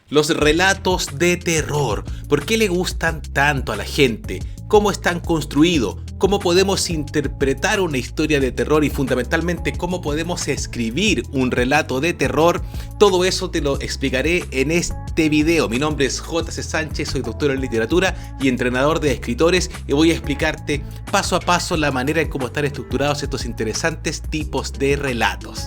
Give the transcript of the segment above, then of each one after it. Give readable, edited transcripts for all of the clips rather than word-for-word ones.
Los relatos de terror, ¿por qué le gustan tanto a la gente? ¿Cómo están construidos? ¿Cómo podemos interpretar una historia de terror y fundamentalmente cómo podemos escribir un relato de terror? Todo eso te lo explicaré en este video. Mi nombre es J.C. Sánchez, soy doctor en literatura y entrenador de escritores y voy a explicarte paso a paso la manera en cómo están estructurados estos interesantes tipos de relatos.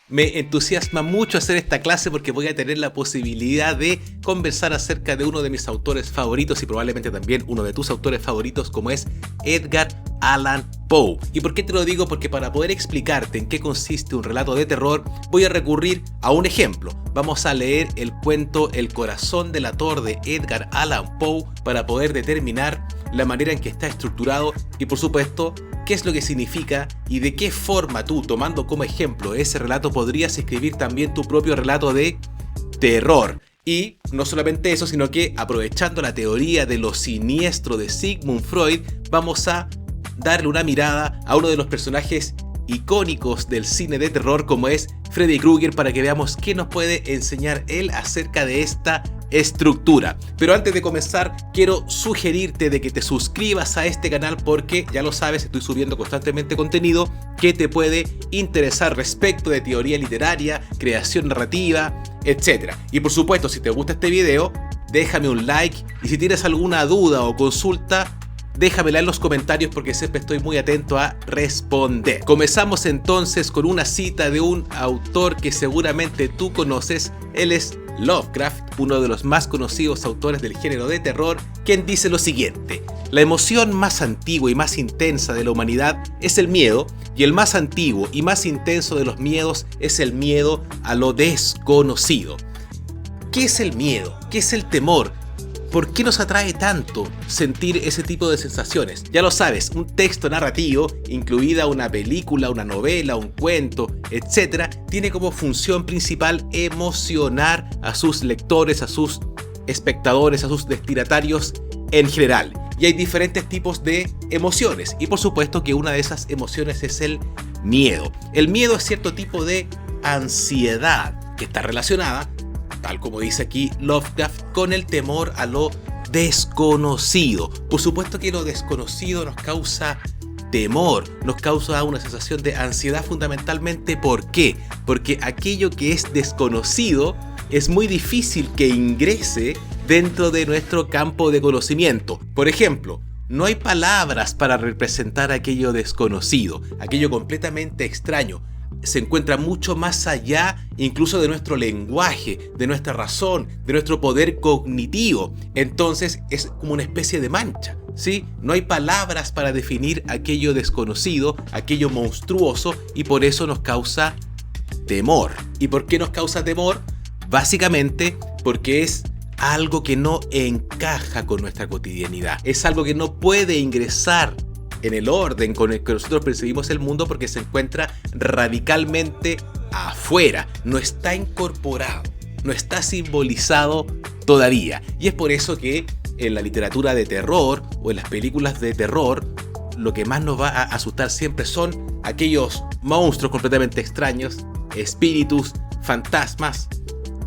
Me entusiasma mucho hacer esta clase porque voy a tener la posibilidad de conversar acerca de uno de mis autores favoritos y probablemente también uno de tus autores favoritos, como es Edgar Allan Poe. ¿Y por qué te lo digo? Porque para poder explicarte en qué consiste un relato de terror voy a recurrir a un ejemplo. Vamos a leer el cuento El corazón delator de Edgar Allan Poe para poder determinar la manera en que está estructurado y, por supuesto, qué es lo que significa y de qué forma tú, tomando como ejemplo ese relato, podrías escribir también tu propio relato de terror. Y no solamente eso, sino que aprovechando la teoría de lo siniestro de Sigmund Freud, vamos a darle una mirada a uno de los personajes icónicos del cine de terror, como es Freddy Krueger, para que veamos qué nos puede enseñar él acerca de esta estructura. Pero antes de comenzar, quiero sugerirte de que te suscribas a este canal porque, ya lo sabes, estoy subiendo constantemente contenido que te puede interesar respecto de teoría literaria, creación narrativa, etc. Y por supuesto, si te gusta este video, déjame un like y si tienes alguna duda o consulta, déjamela en los comentarios porque siempre estoy muy atento a responder. Comenzamos entonces con una cita de un autor que seguramente tú conoces. Él es Lovecraft, uno de los más conocidos autores del género de terror, quien dice lo siguiente: la emoción más antigua y más intensa de la humanidad es el miedo, y el más antiguo y más intenso de los miedos es el miedo a lo desconocido. ¿Qué es el miedo? ¿Qué es el temor? ¿Por qué nos atrae tanto sentir ese tipo de sensaciones? Ya lo sabes, un texto narrativo, incluida una película, una novela, un cuento, etc., tiene como función principal emocionar a sus lectores, a sus espectadores, a sus destinatarios en general. Y hay diferentes tipos de emociones, y por supuesto que una de esas emociones es el miedo. El miedo es cierto tipo de ansiedad que está relacionada, tal como dice aquí Lovecraft, con el temor a lo desconocido. Por supuesto que lo desconocido nos causa temor, nos causa una sensación de ansiedad fundamentalmente. ¿Por qué? Porque aquello que es desconocido es muy difícil que ingrese dentro de nuestro campo de conocimiento. Por ejemplo, no hay palabras para representar aquello desconocido, aquello completamente extraño. Se encuentra mucho más allá incluso de nuestro lenguaje, de nuestra razón, de nuestro poder cognitivo. Entonces es como una especie de mancha, ¿sí? No hay palabras para definir aquello desconocido, aquello monstruoso, y por eso nos causa temor. ¿Y por qué nos causa temor? Básicamente porque es algo que no encaja con nuestra cotidianidad. Es algo que no puede ingresar en el orden con el que nosotros percibimos el mundo porque se encuentra radicalmente afuera, no está incorporado, no está simbolizado todavía. Y es por eso que en la literatura de terror o en las películas de terror lo que más nos va a asustar siempre son aquellos monstruos completamente extraños, espíritus, fantasmas,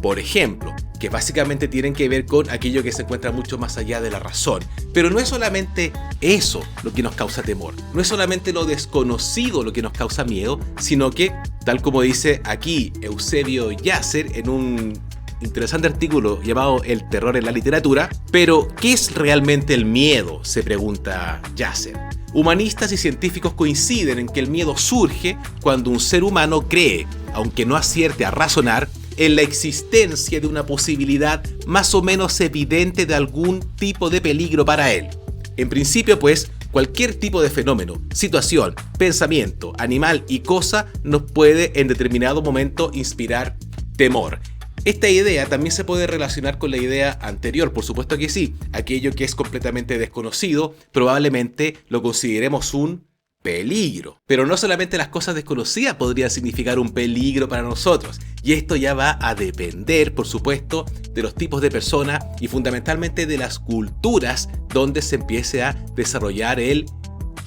por ejemplo, que básicamente tienen que ver con aquello que se encuentra mucho más allá de la razón. Pero no es solamente eso lo que nos causa temor, no es solamente lo desconocido lo que nos causa miedo, sino que, tal como dice aquí Eusebio Yasser en un interesante artículo llamado El terror en la literatura, pero ¿qué es realmente el miedo?, se pregunta Yasser. Humanistas y científicos coinciden en que el miedo surge cuando un ser humano cree, aunque no acierte a razonar, en la existencia de una posibilidad más o menos evidente de algún tipo de peligro para él. En principio, pues, cualquier tipo de fenómeno, situación, pensamiento, animal y cosa nos puede en determinado momento inspirar temor. Esta idea también se puede relacionar con la idea anterior, por supuesto que sí. Aquello que es completamente desconocido, probablemente lo consideremos un peligro. Pero no solamente las cosas desconocidas podrían significar un peligro para nosotros. Y esto ya va a depender, por supuesto, de los tipos de personas y fundamentalmente de las culturas donde se empiece a desarrollar el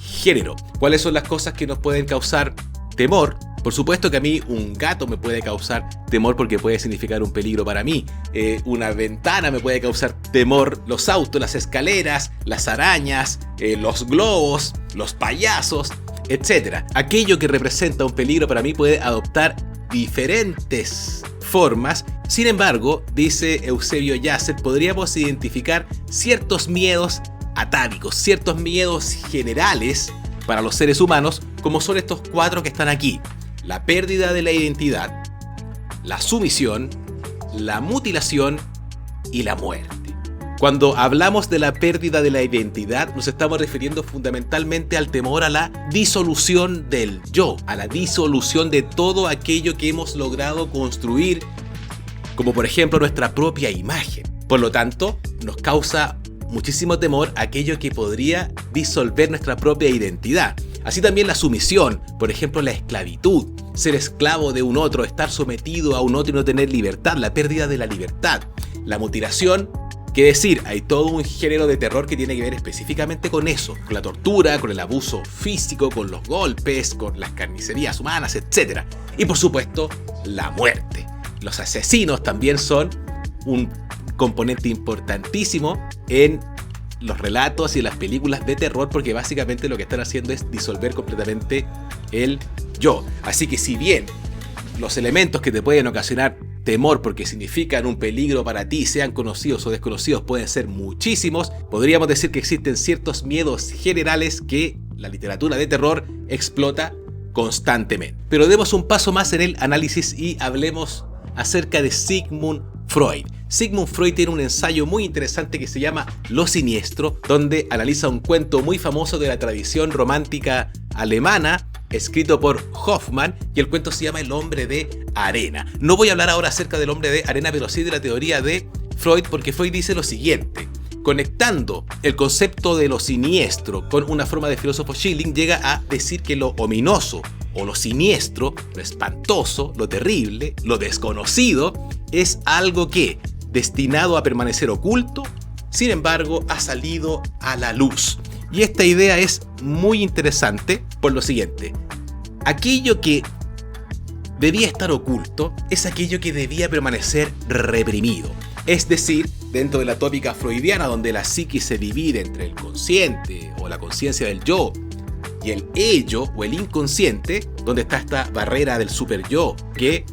género. ¿Cuáles son las cosas que nos pueden causar temor? Por supuesto que a mí un gato me puede causar temor porque puede significar un peligro para mí. Una ventana me puede causar temor, los autos, las escaleras, las arañas, los globos, los payasos, etc. Aquello que representa un peligro para mí puede adoptar diferentes formas. Sin embargo, dice Eusebio Yacet, podríamos identificar ciertos miedos atávicos, ciertos miedos generales para los seres humanos, como son estos 4 que están aquí: la pérdida de la identidad, la sumisión, la mutilación y la muerte. Cuando hablamos de la pérdida de la identidad, nos estamos refiriendo fundamentalmente al temor a la disolución del yo, a la disolución de todo aquello que hemos logrado construir, como por ejemplo nuestra propia imagen. Por lo tanto, nos causa muchísimo temor aquello que podría disolver nuestra propia identidad. Así también la sumisión, por ejemplo la esclavitud, ser esclavo de un otro, estar sometido a un otro y no tener libertad, la pérdida de la libertad. La mutilación, qué decir, hay todo un género de terror que tiene que ver específicamente con eso, con la tortura, con el abuso físico, con los golpes, con las carnicerías humanas, etc. Y por supuesto, la muerte. Los asesinos también son un componente importantísimo en los relatos y en las películas de terror, porque básicamente lo que están haciendo es disolver completamente el yo. Así que si bien los elementos que te pueden ocasionar temor porque significan un peligro para ti, sean conocidos o desconocidos, pueden ser muchísimos, podríamos decir que existen ciertos miedos generales que la literatura de terror explota constantemente. Pero demos un paso más en el análisis y hablemos acerca de Sigmund Freud. Sigmund Freud tiene un ensayo muy interesante que se llama Lo Siniestro, donde analiza un cuento muy famoso de la tradición romántica alemana, escrito por Hoffmann, y el cuento se llama El hombre de arena. No voy a hablar ahora acerca del hombre de arena, pero sí de la teoría de Freud, porque Freud dice lo siguiente: conectando el concepto de lo siniestro con una forma de filósofo Schilling, llega a decir que lo ominoso o lo siniestro, lo espantoso, lo terrible, lo desconocido, es algo que, destinado a permanecer oculto, sin embargo, ha salido a la luz. Y esta idea es muy interesante por lo siguiente: aquello que debía estar oculto es aquello que debía permanecer reprimido. Es decir, dentro de la tópica freudiana, donde la psiquis se divide entre el consciente o la conciencia del yo y el ello o el inconsciente, donde está esta barrera del super yo, que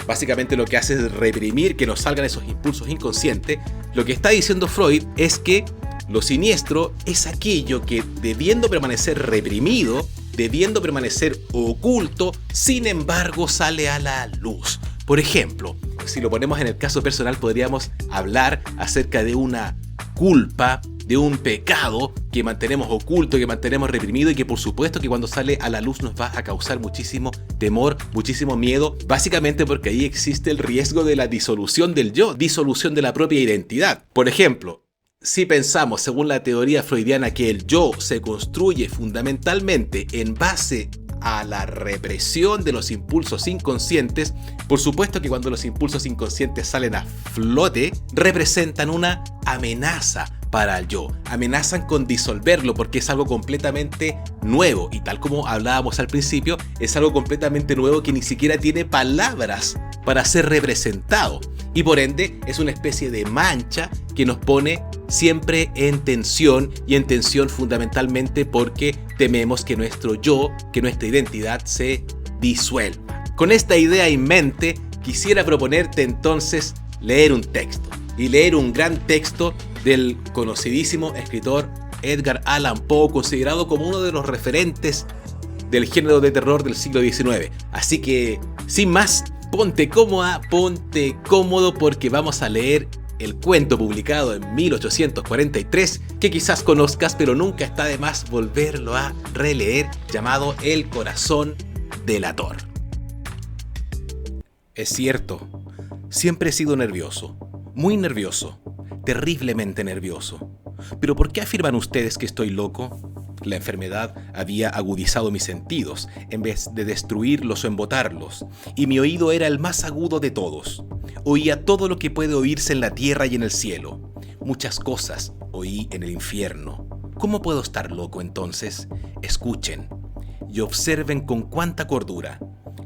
básicamente lo que hace es reprimir que nos salgan esos impulsos inconscientes. Lo que está diciendo Freud es que lo siniestro es aquello que, debiendo permanecer reprimido, debiendo permanecer oculto, sin embargo sale a la luz. Por ejemplo, si lo ponemos en el caso personal, podríamos hablar acerca de una culpa, de un pecado que mantenemos oculto, que mantenemos reprimido y que por supuesto que cuando sale a la luz nos va a causar muchísimo temor, muchísimo miedo, básicamente porque ahí existe el riesgo de la disolución del yo, disolución de la propia identidad. Por ejemplo, si pensamos, según la teoría freudiana, que el yo se construye fundamentalmente en base a la represión de los impulsos inconscientes, por supuesto que cuando los impulsos inconscientes salen a flote, representan una amenaza para el yo, amenazan con disolverlo porque es algo completamente nuevo y, tal como hablábamos al principio, es algo completamente nuevo que ni siquiera tiene palabras para ser representado y por ende es una especie de mancha que nos pone siempre en tensión, y en tensión fundamentalmente porque tememos que nuestro yo, que nuestra identidad se disuelva. Con esta idea en mente, quisiera proponerte entonces leer un texto, y leer un gran texto del conocidísimo escritor Edgar Allan Poe, considerado como uno de los referentes del género de terror del siglo XIX. Así que, sin más, ponte cómoda, ponte cómodo, porque vamos a leer el cuento publicado en 1843, que quizás conozcas, pero nunca está de más volverlo a releer, llamado El corazón delator. Es cierto, siempre he sido nervioso, muy nervioso, terriblemente nervioso. ¿Pero por qué afirman ustedes que estoy loco? La enfermedad había agudizado mis sentidos, en vez de destruirlos o embotarlos, y mi oído era el más agudo de todos. Oía todo lo que puede oírse en la tierra y en el cielo. Muchas cosas oí en el infierno. ¿Cómo puedo estar loco entonces? Escuchen y observen con cuánta cordura,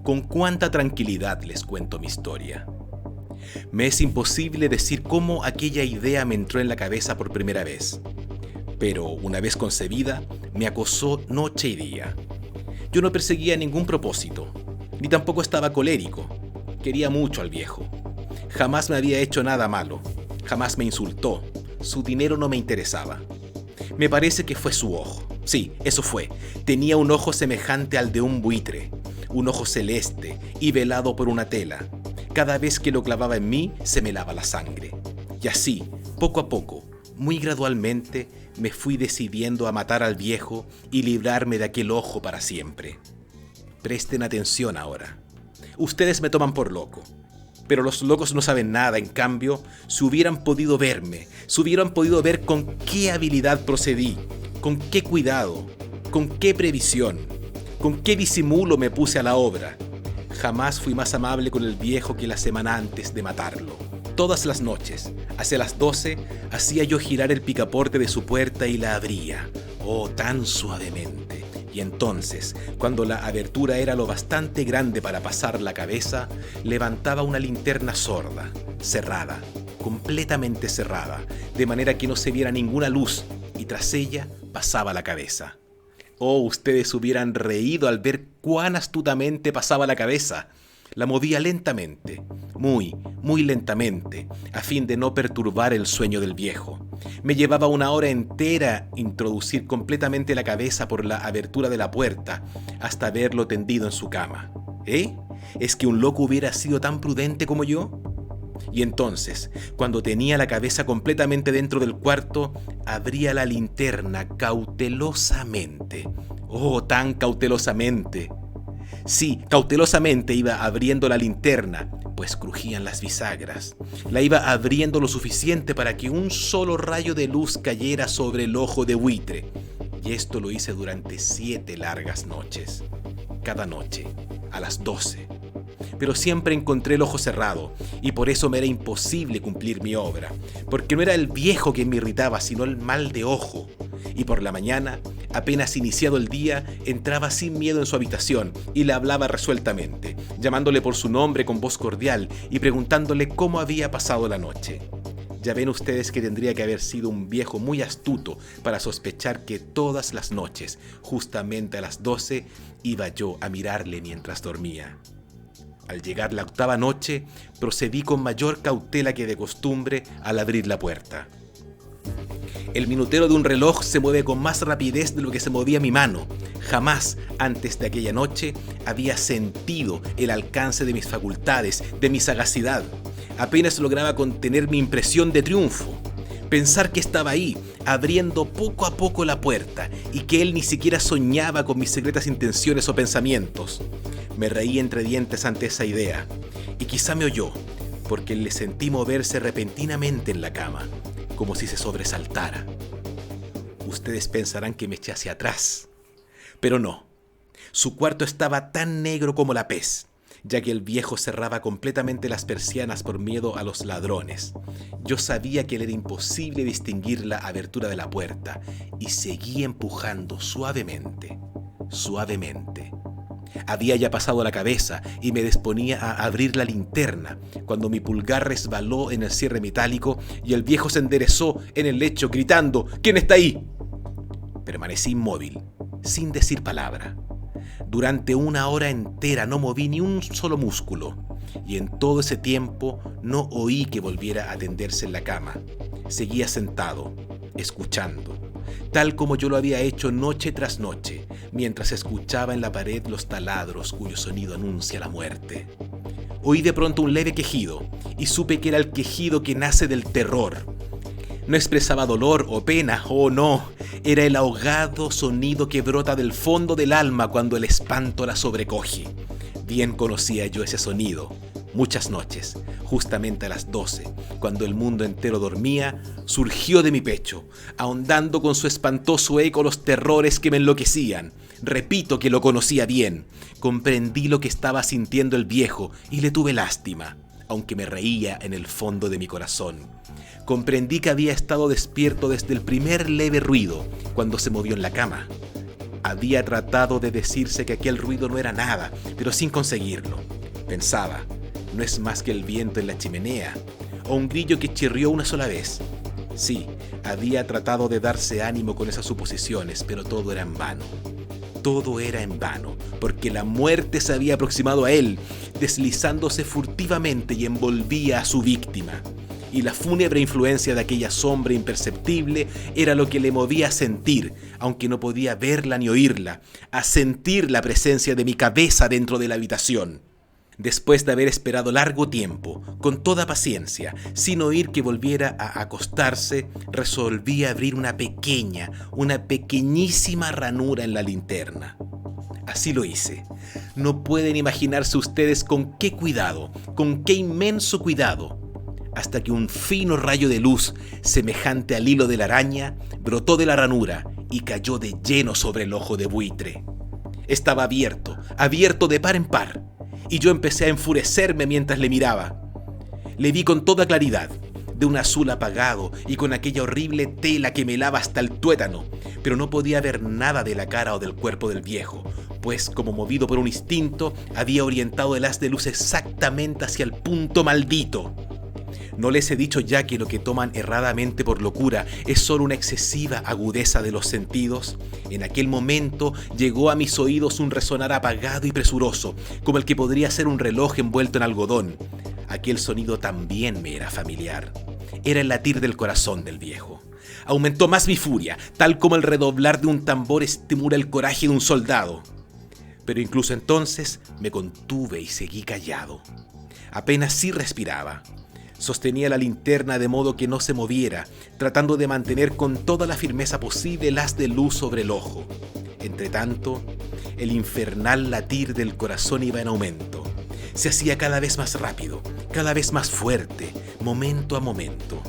Con cuánta tranquilidad les cuento mi historia. Me es imposible decir cómo aquella idea me entró en la cabeza por primera vez. Pero una vez concebida, me acosó noche y día. Yo no perseguía ningún propósito, ni tampoco estaba colérico. Quería mucho al viejo. Jamás me había hecho nada malo, jamás me insultó. Su dinero no me interesaba. Me parece que fue su ojo. Sí, eso fue. Tenía un ojo semejante al de un buitre, un ojo celeste y velado por una tela. Cada vez que lo clavaba en mí, se me helaba la sangre. Y así, poco a poco, muy gradualmente, me fui decidiendo a matar al viejo y librarme de aquel ojo para siempre. Presten atención ahora. Ustedes me toman por loco, pero los locos no saben nada. En cambio, si hubieran podido verme, si hubieran podido ver con qué habilidad procedí, con qué cuidado, con qué previsión, con qué disimulo me puse a la obra. Jamás fui más amable con el viejo que la semana antes de matarlo. Todas las noches, hacia las 12, hacía yo girar el picaporte de su puerta y la abría, oh, tan suavemente. Y entonces, cuando la abertura era lo bastante grande para pasar la cabeza, levantaba una linterna sorda, cerrada, completamente cerrada, de manera que no se viera ninguna luz, y tras ella pasaba la cabeza. Oh, ustedes hubieran reído al ver cuán astutamente pasaba la cabeza. La movía lentamente, muy lentamente, a fin de no perturbar el sueño del viejo. Me llevaba una hora entera introducir completamente la cabeza por la abertura de la puerta hasta verlo tendido en su cama. ¿Eh? ¿Es que un loco hubiera sido tan prudente como yo? Y entonces, cuando tenía la cabeza completamente dentro del cuarto, abría la linterna cautelosamente. ¡Oh, tan cautelosamente! Sí, cautelosamente iba abriendo la linterna, pues crujían las bisagras. La iba abriendo lo suficiente para que un solo rayo de luz cayera sobre el ojo de buitre. Y esto lo hice durante 7 largas noches. Cada noche, a las 12. Pero siempre encontré el ojo cerrado, y por eso me era imposible cumplir mi obra, porque no era el viejo quien me irritaba, sino el mal de ojo. Y por la mañana, apenas iniciado el día, entraba sin miedo en su habitación y le hablaba resueltamente, llamándole por su nombre con voz cordial y preguntándole cómo había pasado la noche. Ya ven ustedes que tendría que haber sido un viejo muy astuto para sospechar que todas las noches, justamente a las 12, iba yo a mirarle mientras dormía. Al llegar la 8ª noche, procedí con mayor cautela que de costumbre al abrir la puerta. El minutero de un reloj se mueve con más rapidez de lo que se movía mi mano. Jamás, antes de aquella noche, había sentido el alcance de mis facultades, de mi sagacidad. Apenas lograba contener mi impresión de triunfo. Pensar que estaba ahí, abriendo poco a poco la puerta, y que él ni siquiera soñaba con mis secretas intenciones o pensamientos. Me reí entre dientes ante esa idea, y quizá me oyó, porque le sentí moverse repentinamente en la cama, como si se sobresaltara. Ustedes pensarán que me eché hacia atrás, pero no. Su cuarto estaba tan negro como la pez, ya que el viejo cerraba completamente las persianas por miedo a los ladrones. Yo sabía que le era imposible distinguir la abertura de la puerta, y seguí empujando suavemente. Había ya pasado la cabeza y me disponía a abrir la linterna cuando mi pulgar resbaló en el cierre metálico y el viejo se enderezó en el lecho gritando: ¿Quién está ahí? Permanecí inmóvil, sin decir palabra. Durante 1 hora entera no moví ni un solo músculo, y en todo ese tiempo no oí que volviera a tenderse en la cama. Seguía sentado, escuchando, tal como yo lo había hecho noche tras noche, mientras escuchaba en la pared los taladros cuyo sonido anuncia la muerte. Oí de pronto un leve quejido, y supe que era el quejido que nace del terror. No expresaba dolor o pena, oh no, era el ahogado sonido que brota del fondo del alma cuando el espanto la sobrecoge. Bien conocía yo ese sonido. Muchas noches, justamente a las 12, cuando el mundo entero dormía, surgió de mi pecho, ahondando con su espantoso eco los terrores que me enloquecían. Repito que lo conocía bien. Comprendí lo que estaba sintiendo el viejo y le tuve lástima, aunque me reía en el fondo de mi corazón. Comprendí que había estado despierto desde el primer leve ruido, cuando se movió en la cama. Había tratado de decirse que aquel ruido no era nada, pero sin conseguirlo. Pensaba, no es más que el viento en la chimenea, o un grillo que chirrió una sola vez. Sí, había tratado de darse ánimo con esas suposiciones, pero todo era en vano. Todo era en vano, porque la muerte se había aproximado a él, deslizándose furtivamente y envolvía a su víctima. Y la fúnebre influencia de aquella sombra imperceptible era lo que le movía a sentir, aunque no podía verla ni oírla, a sentir la presencia de mi cabeza dentro de la habitación. Después de haber esperado largo tiempo, con toda paciencia, sin oír que volviera a acostarse, resolví abrir una pequeñísima ranura en la linterna. Así lo hice. No pueden imaginarse ustedes con qué cuidado, con qué inmenso cuidado, hasta que un fino rayo de luz, semejante al hilo de la araña, brotó de la ranura y cayó de lleno sobre el ojo de buitre. Estaba abierto de par en par, y yo empecé a enfurecerme mientras le miraba. Le vi con toda claridad, de un azul apagado y con aquella horrible tela que me helaba hasta el tuétano, pero no podía ver nada de la cara o del cuerpo del viejo, pues como movido por un instinto, había orientado el haz de luz exactamente hacia el punto maldito. ¿No les he dicho ya que lo que toman erradamente por locura es solo una excesiva agudeza de los sentidos? En aquel momento llegó a mis oídos un resonar apagado y presuroso, como el que podría ser un reloj envuelto en algodón. Aquel sonido también me era familiar. Era el latir del corazón del viejo. Aumentó más mi furia, tal como el redoblar de un tambor estimula el coraje de un soldado. Pero incluso entonces me contuve y seguí callado. Apenas sí respiraba. Sostenía la linterna de modo que no se moviera, tratando de mantener con toda la firmeza posible el haz de luz sobre el ojo. Entretanto, el infernal latir del corazón iba en aumento. Se hacía cada vez más rápido, cada vez más fuerte, momento a momento.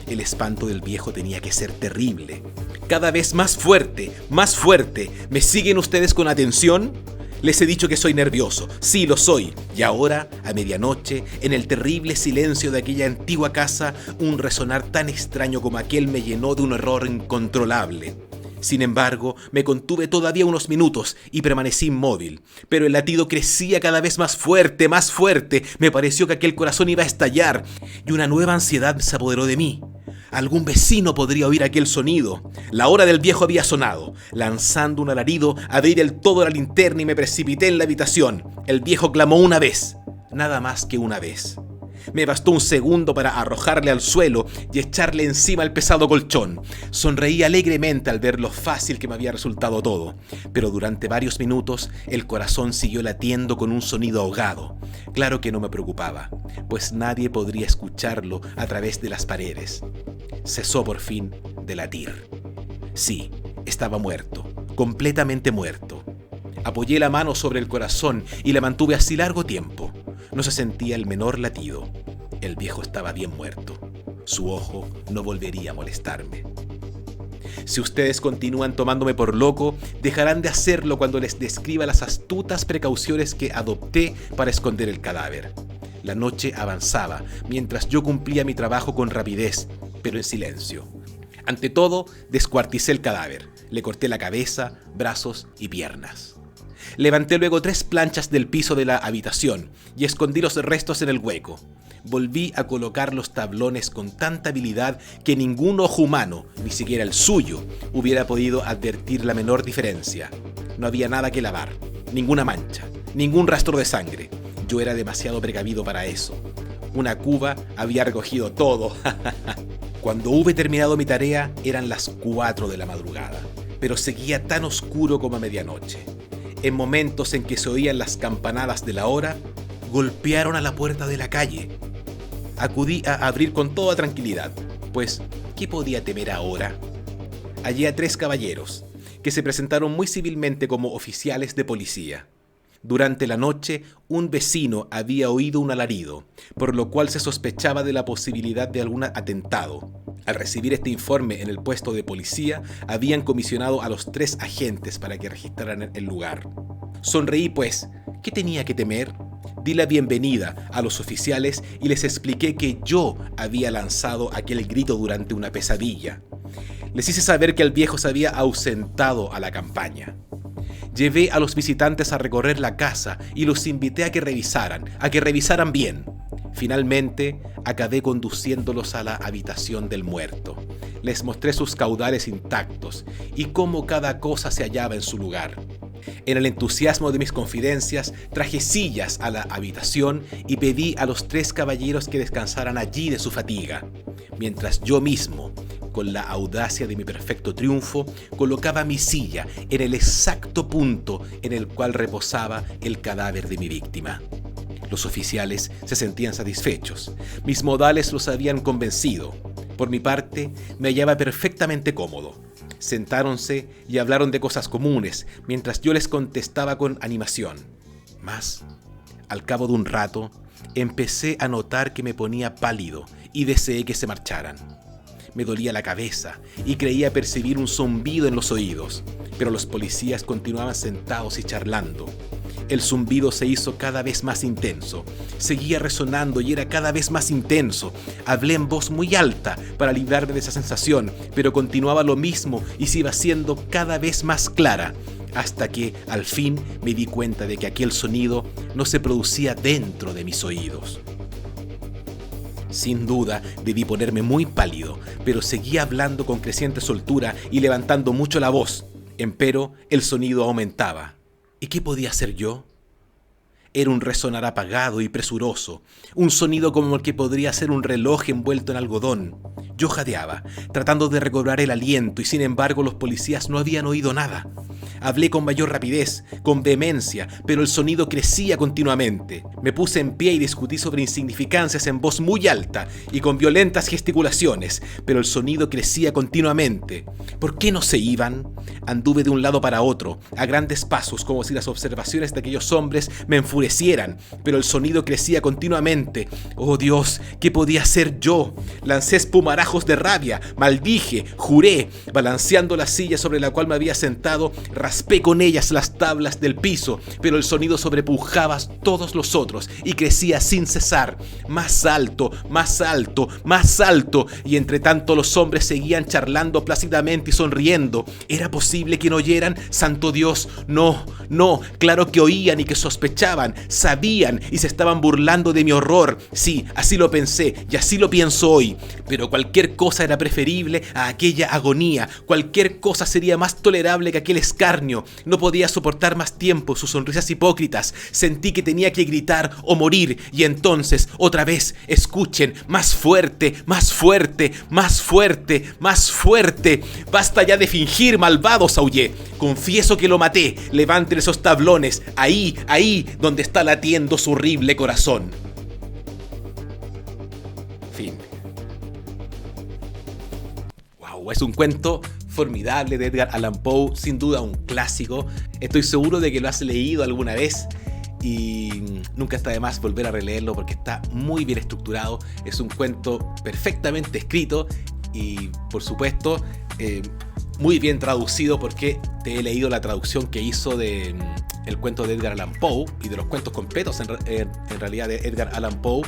El espanto del viejo tenía que ser terrible. Cada vez más fuerte, más fuerte. ¿Me siguen ustedes con atención? Les he dicho que soy nervioso, sí lo soy, y ahora, a medianoche, en el terrible silencio de aquella antigua casa, un resonar tan extraño como aquel me llenó de un horror incontrolable. Sin embargo, me contuve todavía unos minutos y permanecí inmóvil, pero el latido crecía cada vez más fuerte, me pareció que aquel corazón iba a estallar, y una nueva ansiedad se apoderó de mí. Algún vecino podría oír aquel sonido. La hora del viejo había sonado. Lanzando un alarido, abrí del todo la linterna y me precipité en la habitación. El viejo clamó una vez, nada más que una vez. Me bastó un segundo para arrojarle al suelo y echarle encima el pesado colchón. Sonreí alegremente al ver lo fácil que me había resultado todo, pero durante varios minutos el corazón siguió latiendo con un sonido ahogado. Claro que no me preocupaba, pues nadie podría escucharlo a través de las paredes. Cesó por fin de latir. Sí, estaba muerto, completamente muerto. Apoyé la mano sobre el corazón y la mantuve así largo tiempo. No se sentía el menor latido. El viejo estaba bien muerto. Su ojo no volvería a molestarme. Si ustedes continúan tomándome por loco, dejarán de hacerlo cuando les describa las astutas precauciones que adopté para esconder el cadáver. La noche avanzaba, mientras yo cumplía mi trabajo con rapidez, pero en silencio. Ante todo, descuarticé el cadáver. Le corté la cabeza, brazos y piernas. Levanté luego 3 planchas del piso de la habitación y escondí los restos en el hueco. Volví a colocar los tablones con tanta habilidad que ningún ojo humano, ni siquiera el suyo, hubiera podido advertir la menor diferencia. No había nada que lavar, ninguna mancha, ningún rastro de sangre. Yo era demasiado precavido para eso. Una cuba había recogido todo. Cuando hube terminado mi tarea, eran las 4 de la madrugada, pero seguía tan oscuro como a medianoche. En momentos en que se oían las campanadas de la hora, golpearon a la puerta de la calle. Acudí a abrir con toda tranquilidad, pues, ¿qué podía temer ahora? Hallé a 3 caballeros, que se presentaron muy civilmente como oficiales de policía. Durante la noche, un vecino había oído un alarido, por lo cual se sospechaba de la posibilidad de algún atentado. Al recibir este informe en el puesto de policía, habían comisionado a los 3 agentes para que registraran el lugar. Sonreí, pues, ¿qué tenía que temer? Di la bienvenida a los oficiales y les expliqué que yo había lanzado aquel grito durante una pesadilla. Les hice saber que el viejo se había ausentado a la campaña. Llevé a los visitantes a recorrer la casa y los invité a que revisaran bien. Finalmente, acabé conduciéndolos a la habitación del muerto. Les mostré sus caudales intactos y cómo cada cosa se hallaba en su lugar. En el entusiasmo de mis confidencias, traje sillas a la habitación y pedí a los 3 caballeros que descansaran allí de su fatiga, mientras yo mismo, con la audacia de mi perfecto triunfo, colocaba mi silla en el exacto punto en el cual reposaba el cadáver de mi víctima. Los oficiales se sentían satisfechos. Mis modales los habían convencido. Por mi parte, me hallaba perfectamente cómodo. Sentáronse y hablaron de cosas comunes, mientras yo les contestaba con animación. Mas, al cabo de un rato, empecé a notar que me ponía pálido y deseé que se marcharan. Me dolía la cabeza y creía percibir un zumbido en los oídos, pero los policías continuaban sentados y charlando. El zumbido se hizo cada vez más intenso, seguía resonando y era cada vez más intenso. Hablé en voz muy alta para librarme de esa sensación, pero continuaba lo mismo y se iba haciendo cada vez más clara, hasta que, al fin, me di cuenta de que aquel sonido no se producía dentro de mis oídos. Sin duda, debí ponerme muy pálido, pero seguía hablando con creciente soltura y levantando mucho la voz. Empero, el sonido aumentaba. ¿Y qué podía hacer yo? Era un resonar apagado y presuroso, un sonido como el que podría ser un reloj envuelto en algodón. Yo jadeaba, tratando de recobrar el aliento, y sin embargo los policías no habían oído nada. Hablé con mayor rapidez, con vehemencia, pero el sonido crecía continuamente. Me puse en pie y discutí sobre insignificancias en voz muy alta y con violentas gesticulaciones, pero el sonido crecía continuamente. ¿Por qué no se iban? Anduve de un lado para otro, a grandes pasos, como si las observaciones de aquellos hombres me enfurecieran, pero el sonido crecía continuamente. ¡Oh Dios! ¿Qué podía hacer yo? Lancé espumarajos de rabia, maldije, juré, balanceando la silla sobre la cual me había sentado, raspé con ellas las tablas del piso, pero el sonido sobrepujaba todos los otros y crecía sin cesar, más alto, más alto, más alto, y entre tanto los hombres seguían charlando plácidamente y sonriendo. ¿Era posible que no oyeran? ¡Santo Dios! No, claro que oían y que sospechaban, sabían y se estaban burlando de mi horror. Sí, así lo pensé y así lo pienso hoy, pero cualquier cosa era preferible a aquella agonía, cualquier cosa sería más tolerable que aquel escarnio. No podía soportar más tiempo sus sonrisas hipócritas. Sentí que tenía que gritar o morir, y entonces, otra vez, escuchen, más fuerte, más fuerte, más fuerte, más fuerte. Basta ya de fingir, malvados, aullé. Confieso que lo maté. Levanten esos tablones, ahí, donde está latiendo su horrible corazón. Fin. Wow, es un cuento formidable de Edgar Allan Poe, sin duda un clásico. Estoy seguro de que lo has leído alguna vez y nunca está de más volver a releerlo porque está muy bien estructurado. Es un cuento perfectamente escrito y, por supuesto, muy bien traducido, porque te he leído la traducción que hizo de el cuento de Edgar Allan Poe y de los cuentos completos en realidad de Edgar Allan Poe,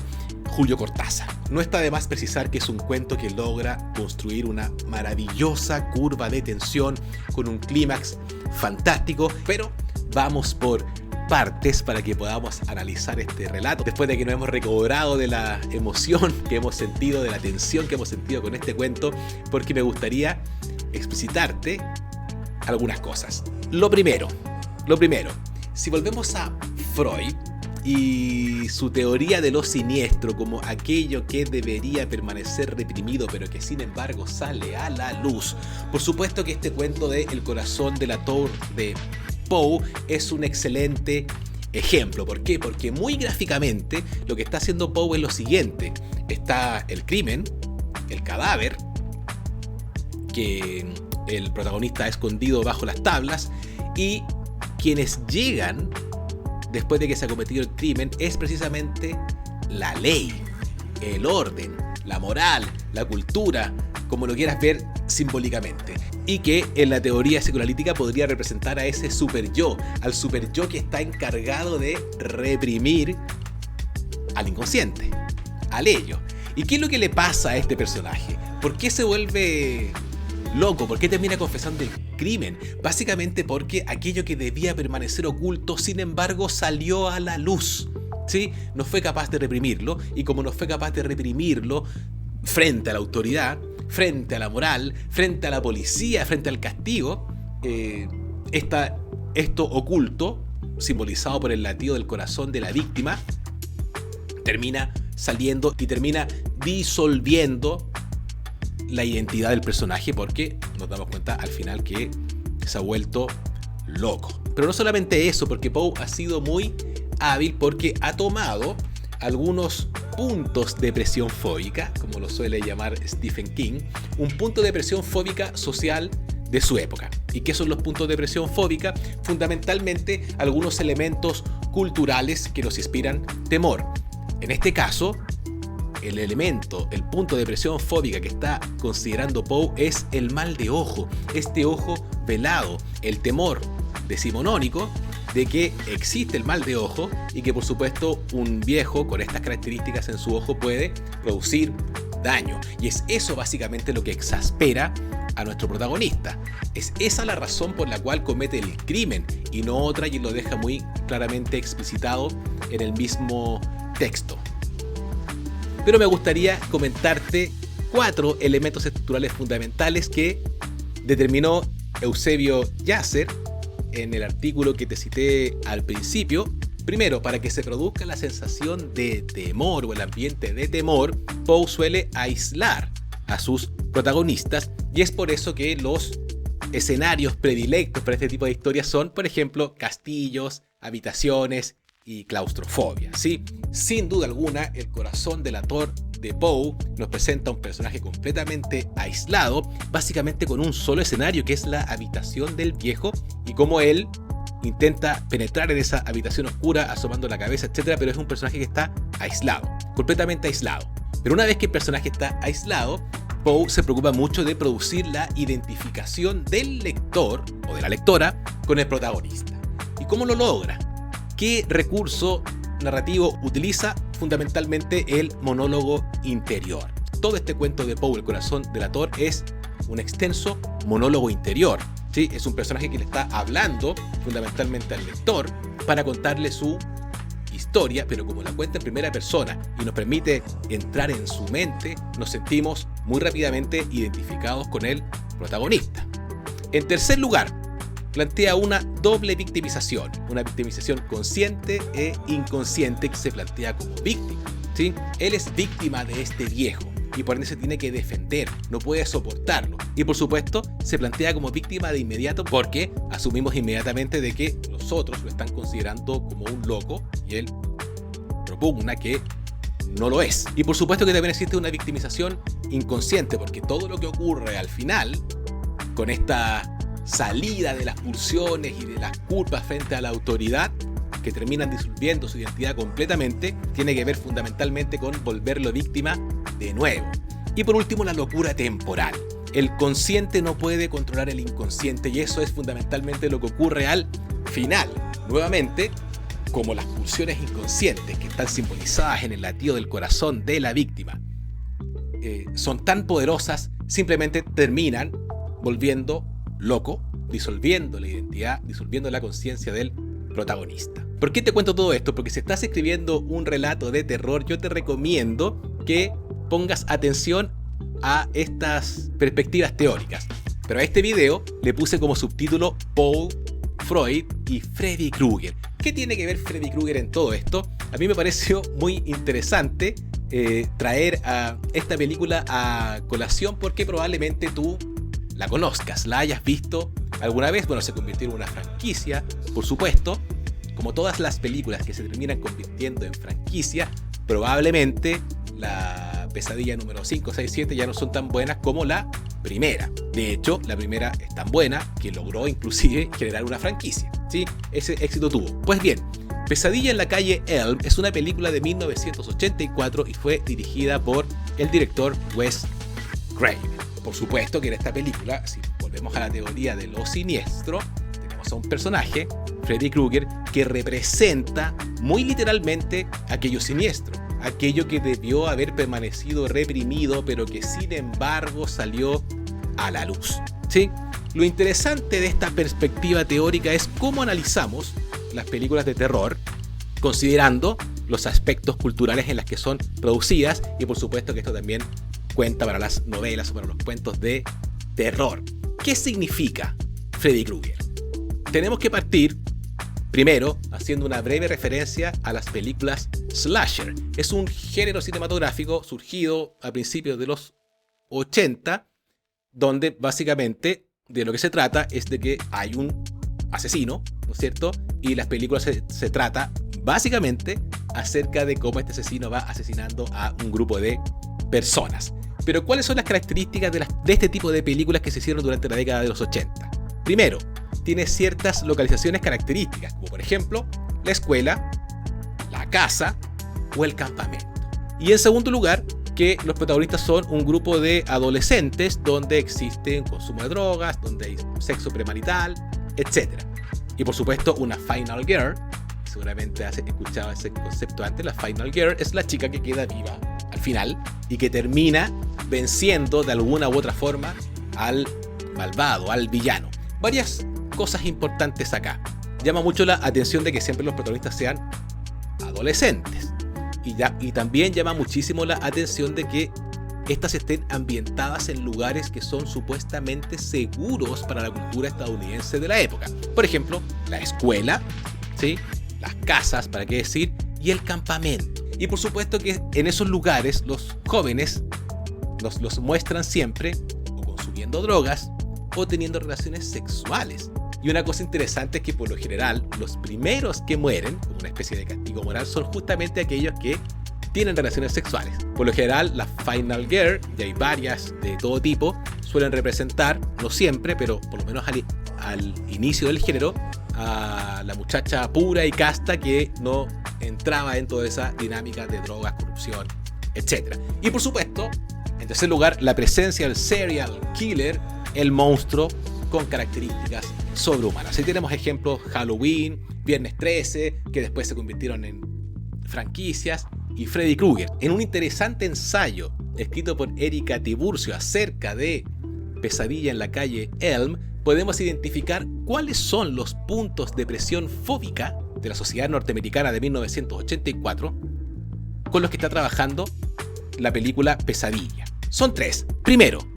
Julio Cortázar. No está de más precisar que es un cuento que logra construir una maravillosa curva de tensión con un clímax fantástico, pero vamos por partes para que podamos analizar este relato después de que nos hemos recobrado de la emoción que hemos sentido, de la tensión que hemos sentido con este cuento, porque me gustaría explicitarte algunas cosas. Lo primero, si volvemos a Freud y su teoría de lo siniestro como aquello que debería permanecer reprimido pero que sin embargo sale a la luz, por supuesto que este cuento de El corazón de la Tour de Poe es un excelente ejemplo. ¿Por qué? Porque muy gráficamente lo que está haciendo Poe es lo siguiente: está el crimen, el cadáver que el protagonista ha escondido bajo las tablas, y quienes llegan después de que se ha cometido el crimen es precisamente la ley, el orden, la moral, la cultura, como lo quieras ver simbólicamente, y que en la teoría psicoanalítica podría representar a ese superyo, al superyo que está encargado de reprimir al inconsciente, al ello. ¿Y qué es lo que le pasa a este personaje? ¿Por qué se vuelve loco? ¿Por qué termina confesando el crimen, básicamente porque aquello que debía permanecer oculto, sin embargo, salió a la luz. ¿Sí? No fue capaz de reprimirlo, y como no fue capaz de reprimirlo frente a la autoridad, frente a la moral, frente a la policía, frente al castigo, esto oculto, simbolizado por el latido del corazón de la víctima, termina saliendo y termina disolviendo la identidad del personaje, porque nos damos cuenta al final que se ha vuelto loco. Pero no solamente eso, porque Poe ha sido muy hábil porque ha tomado algunos puntos de presión fóbica, como lo suele llamar Stephen King, un punto de presión fóbica social de su época. ¿Y qué son los puntos de presión fóbica? Fundamentalmente algunos elementos culturales que nos inspiran temor. En este caso, el punto de presión fóbica que está considerando Poe es el mal de ojo, este ojo velado, el temor decimonónico de que existe el mal de ojo y que por supuesto un viejo con estas características en su ojo puede producir daño. Y es eso básicamente lo que exaspera a nuestro protagonista. Es esa la razón por la cual comete el crimen y no otra, y lo deja muy claramente explicitado en el mismo texto. Pero me gustaría comentarte 4 elementos estructurales fundamentales que determinó Eusebio Yasser en el artículo que te cité al principio. Primero, para que se produzca la sensación de temor o el ambiente de temor, Poe suele aislar a sus protagonistas, y es por eso que los escenarios predilectos para este tipo de historias son, por ejemplo, castillos, habitaciones y claustrofobia, ¿sí? Sin duda alguna, el corazón delator de Poe nos presenta un personaje completamente aislado, básicamente con un solo escenario, que es la habitación del viejo, y cómo él intenta penetrar en esa habitación oscura asomando la cabeza, etc. Pero es un personaje que está aislado, completamente aislado. Pero una vez que el personaje está aislado, Poe se preocupa mucho de producir la identificación del lector o de la lectora con el protagonista. ¿Y cómo lo logra? ¿Qué recurso narrativo utiliza? Fundamentalmente el monólogo interior. Todo este cuento de Poe, el corazón delator, es un extenso monólogo interior. ¿Sí? Es un personaje que le está hablando fundamentalmente al lector para contarle su historia, pero como la cuenta en primera persona y nos permite entrar en su mente, nos sentimos muy rápidamente identificados con el protagonista. En tercer lugar, plantea una doble victimización, una victimización consciente e inconsciente que se plantea como víctima, ¿sí? Él es víctima de este viejo y por ende se tiene que defender, no puede soportarlo. Y por supuesto se plantea como víctima de inmediato porque asumimos inmediatamente de que los otros lo están considerando como un loco y él propugna que no lo es. Y por supuesto que también existe una victimización inconsciente, porque todo lo que ocurre al final, con esta salida de las pulsiones y de las culpas frente a la autoridad, que terminan disolviendo su identidad completamente, tiene que ver fundamentalmente con volverlo víctima de nuevo. Y por último, la locura temporal. El consciente no puede controlar el inconsciente, y eso es fundamentalmente lo que ocurre al final. Nuevamente, como las pulsiones inconscientes que están simbolizadas en el latido del corazón de la víctima son tan poderosas, simplemente terminan volviendo loco, disolviendo la identidad, disolviendo la conciencia del protagonista. ¿Por qué te cuento todo esto? Porque si estás escribiendo un relato de terror, yo te recomiendo que pongas atención a estas perspectivas teóricas. Pero a este video le puse como subtítulo Poe, Freud y Freddy Krueger. ¿Qué tiene que ver Freddy Krueger en todo esto? A mí me pareció muy interesante traer a esta película a colación porque probablemente tú la conozcas, la hayas visto alguna vez. Bueno, se convirtió en una franquicia, por supuesto. Como todas las películas que se terminan convirtiendo en franquicia, probablemente la pesadilla número 5, 6, 7 ya no son tan buenas como la primera. De hecho, la primera es tan buena que logró inclusive generar una franquicia, ¿sí? Ese éxito tuvo. Pues bien, Pesadilla en la calle Elm es una película de 1984 y fue dirigida por el director Wes Craven. Por supuesto que en esta película, si volvemos a la teoría de lo siniestro, tenemos a un personaje, Freddy Krueger, que representa muy literalmente aquello siniestro, aquello que debió haber permanecido reprimido, pero que sin embargo salió a la luz, ¿sí? Lo interesante de esta perspectiva teórica es cómo analizamos las películas de terror, considerando los aspectos culturales en las que son producidas, y por supuesto que esto también cuenta para las novelas o para los cuentos de terror. ¿Qué significa Freddy Krueger? Tenemos que partir primero haciendo una breve referencia a las películas slasher. Es un género cinematográfico surgido a principios de los 80, donde básicamente de lo que se trata es de que hay un asesino, ¿no es cierto? Y las películas se trata básicamente acerca de cómo este asesino va asesinando a un grupo de personas. Pero ¿cuáles son las características de este tipo de películas que se hicieron durante la década de los 80? Primero, tiene ciertas localizaciones características, como por ejemplo la escuela, la casa o el campamento. Y en segundo lugar, que los protagonistas son un grupo de adolescentes donde existe un consumo de drogas, donde hay sexo premarital, etc. Y por supuesto una Final Girl. Seguramente has escuchado ese concepto antes. La Final Girl es la chica que queda viva al final y que termina venciendo de alguna u otra forma al malvado, al villano. Varias cosas importantes acá. Llama mucho la atención de que siempre los protagonistas sean adolescentes. Y también llama muchísimo la atención de que estas estén ambientadas en lugares que son supuestamente seguros para la cultura estadounidense de la época. Por ejemplo, la escuela, ¿sí? Las casas, para qué decir, y el campamento. Y por supuesto que en esos lugares los jóvenes los muestran siempre o consumiendo drogas o teniendo relaciones sexuales. Y una cosa interesante es que por lo general los primeros que mueren, como una especie de castigo moral, son justamente aquellos que tienen relaciones sexuales. Por lo general la Final Girl, y hay varias de todo tipo, suelen representar, no siempre, pero por lo menos al inicio del género, a la muchacha pura y casta que no entraba en toda esa dinámica de drogas, corrupción, etc. Y por supuesto, en tercer lugar, la presencia del serial killer, el monstruo con características sobrehumanas. Ahí tenemos ejemplos: Halloween, Viernes 13, que después se convirtieron en franquicias, y Freddy Krueger. En un interesante ensayo escrito por Erika Tiburcio acerca de Pesadilla en la calle Elm, podemos identificar cuáles son los puntos de presión fóbica de la sociedad norteamericana de 1984 con los que está trabajando la película Pesadilla. Son tres. Primero,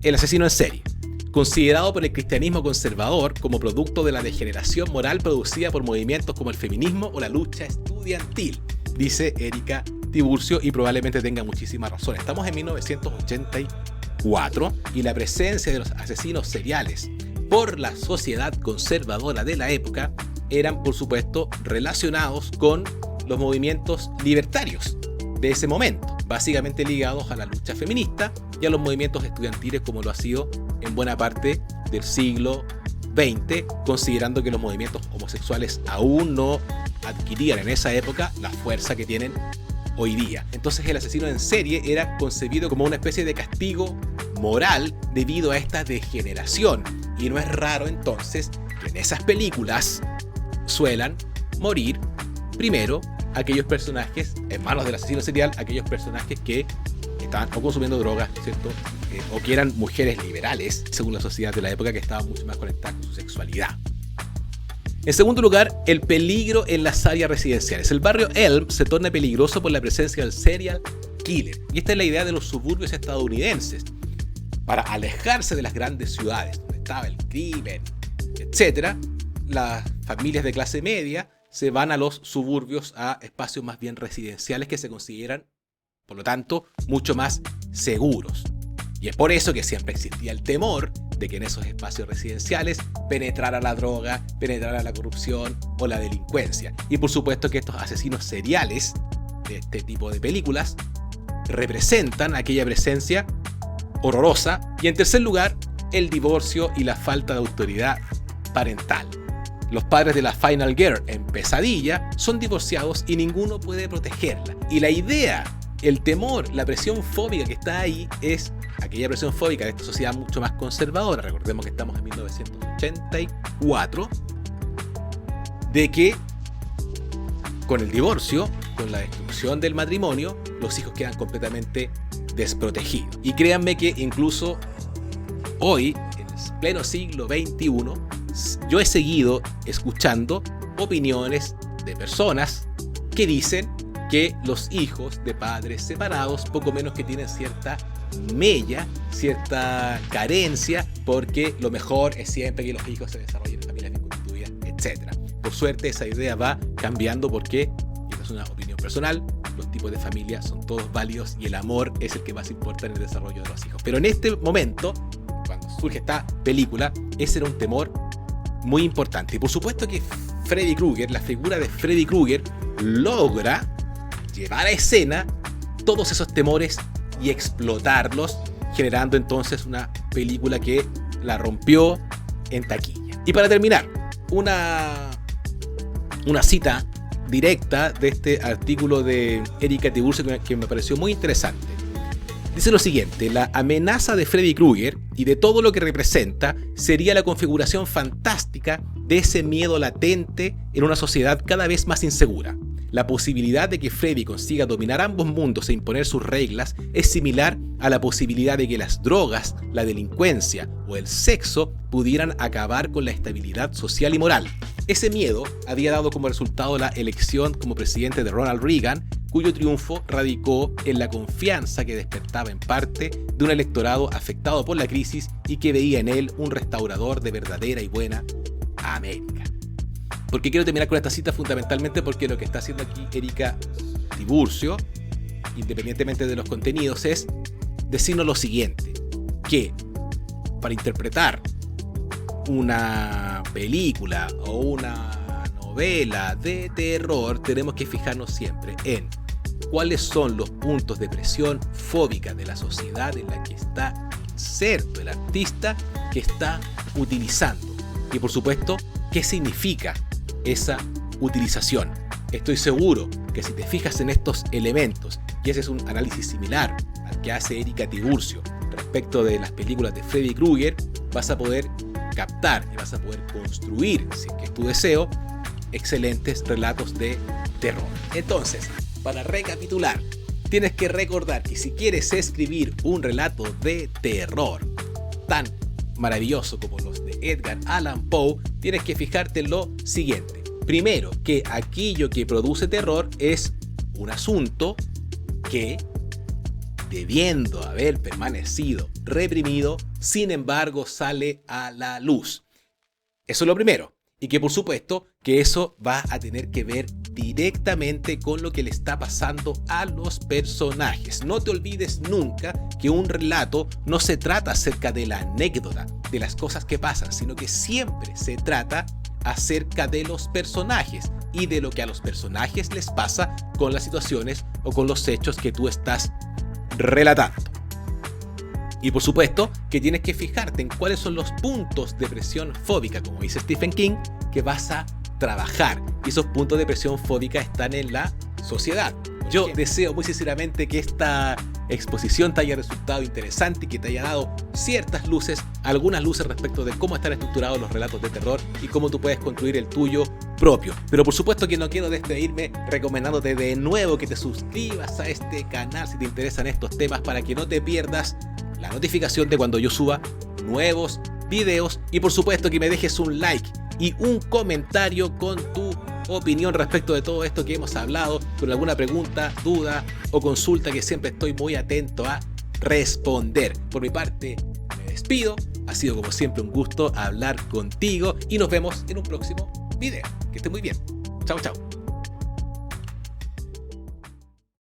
el asesino en serie, considerado por el cristianismo conservador como producto de la degeneración moral producida por movimientos como el feminismo o la lucha estudiantil, dice Erika Tiburcio, y probablemente tenga muchísima razón. Estamos en 1984 y la presencia de los asesinos seriales por la sociedad conservadora de la época eran, por supuesto, relacionados con los movimientos libertarios de ese momento, básicamente ligados a la lucha feminista y a los movimientos estudiantiles, como lo ha sido en buena parte del siglo XX, considerando que los movimientos homosexuales aún no adquirían en esa época la fuerza que tienen hoy día. Entonces el asesino en serie era concebido como una especie de castigo moral debido a esta degeneración, y no es raro entonces que en esas películas suelan morir primero aquellos personajes, en manos del asesino serial, aquellos personajes que estaban o consumiendo drogas, ¿cierto? O que eran mujeres liberales, según la sociedad de la época, que estaban mucho más conectadas con su sexualidad. En segundo lugar, el peligro en las áreas residenciales. El barrio Elm se torna peligroso por la presencia del serial killer. Y esta es la idea de los suburbios estadounidenses. Para alejarse de las grandes ciudades, donde estaba el crimen, etc., las familias de clase media se van a los suburbios, a espacios más bien residenciales que se consideran, por lo tanto, mucho más seguros. Y es por eso que siempre existía el temor de que en esos espacios residenciales penetrara la droga, penetrara la corrupción o la delincuencia. Y por supuesto que estos asesinos seriales de este tipo de películas representan aquella presencia horrorosa. Y en tercer lugar, el divorcio y la falta de autoridad parental. Los padres de la Final Girl en Pesadilla son divorciados y ninguno puede protegerla. Y la idea, el temor, la presión fóbica que está ahí es aquella presión fóbica de esta sociedad mucho más conservadora. Recordemos que estamos en 1984, de que con el divorcio, con la destrucción del matrimonio, los hijos quedan completamente desprotegidos. Y créanme que incluso hoy, en pleno siglo XXI, yo he seguido escuchando opiniones de personas que dicen que los hijos de padres separados poco menos que tienen cierta mella, cierta carencia, porque lo mejor es siempre que los hijos se desarrollen en familias bien constituidas, etc. Por suerte esa idea va cambiando porque, y esta es una opinión personal, los tipos de familia son todos válidos y el amor es el que más importa en el desarrollo de los hijos. Pero en este momento, cuando surge esta película, ese era un temor muy importante. Y por supuesto que Freddy Krueger, la figura de Freddy Krueger, logra llevar a escena todos esos temores y explotarlos, generando entonces una película que la rompió en taquilla. Y para terminar, una cita directa de este artículo de Erika Tiburcio que me pareció muy interesante. Dice lo siguiente: la amenaza de Freddy Krueger y de todo lo que representa sería la configuración fantástica de ese miedo latente en una sociedad cada vez más insegura. La posibilidad de que Freddy consiga dominar ambos mundos e imponer sus reglas es similar a la posibilidad de que las drogas, la delincuencia o el sexo pudieran acabar con la estabilidad social y moral. Ese miedo había dado como resultado la elección como presidente de Ronald Reagan, cuyo triunfo radicó en la confianza que despertaba en parte de un electorado afectado por la crisis y que veía en él un restaurador de verdadera y buena América. ¿Por qué quiero terminar con esta cita? Fundamentalmente porque lo que está haciendo aquí Erika Tiburcio, independientemente de los contenidos, es decirnos lo siguiente: que para interpretar una película o una novela de terror tenemos que fijarnos siempre en cuáles son los puntos de presión fóbica de la sociedad en la que está inserto el artista que está utilizando, y por supuesto qué significa esa utilización. Estoy seguro que si te fijas en estos elementos y haces un análisis similar al que hace Erika Tiburcio respecto de las películas de Freddy Krueger, vas a poder captar y vas a poder construir, si es que es tu deseo, excelentes relatos de terror. Entonces, para recapitular, tienes que recordar que si quieres escribir un relato de terror tan maravilloso como los de Edgar Allan Poe, tienes que fijarte en lo siguiente. Primero, que aquello que produce terror es un asunto que, debiendo haber permanecido reprimido, sin embargo sale a la luz. Eso es lo primero. Y que por supuesto que eso va a tener que ver directamente con lo que le está pasando a los personajes. No te olvides nunca que un relato no se trata acerca de la anécdota, de las cosas que pasan, sino que siempre se trata acerca de los personajes y de lo que a los personajes les pasa con las situaciones o con los hechos que tú estás relatando. Y por supuesto que tienes que fijarte en cuáles son los puntos de presión fóbica, como dice Stephen King, que vas a trabajar. Y esos puntos de presión fóbica están en la sociedad. Yo deseo muy sinceramente que esta exposición te haya resultado interesante y que te haya dado ciertas luces, algunas luces respecto de cómo están estructurados los relatos de terror y cómo tú puedes construir el tuyo propio. Pero por supuesto que no quiero despedirme recomendándote de nuevo que te suscribas a este canal si te interesan estos temas, para que no te pierdas la notificación de cuando yo suba nuevos videos, y por supuesto que me dejes un like y un comentario con tu opinión respecto de todo esto que hemos hablado, con alguna pregunta, duda o consulta, que siempre estoy muy atento a responder. Por mi parte, me despido. Ha sido como siempre un gusto hablar contigo y nos vemos en un próximo video. Que estés muy bien. Chao, chao.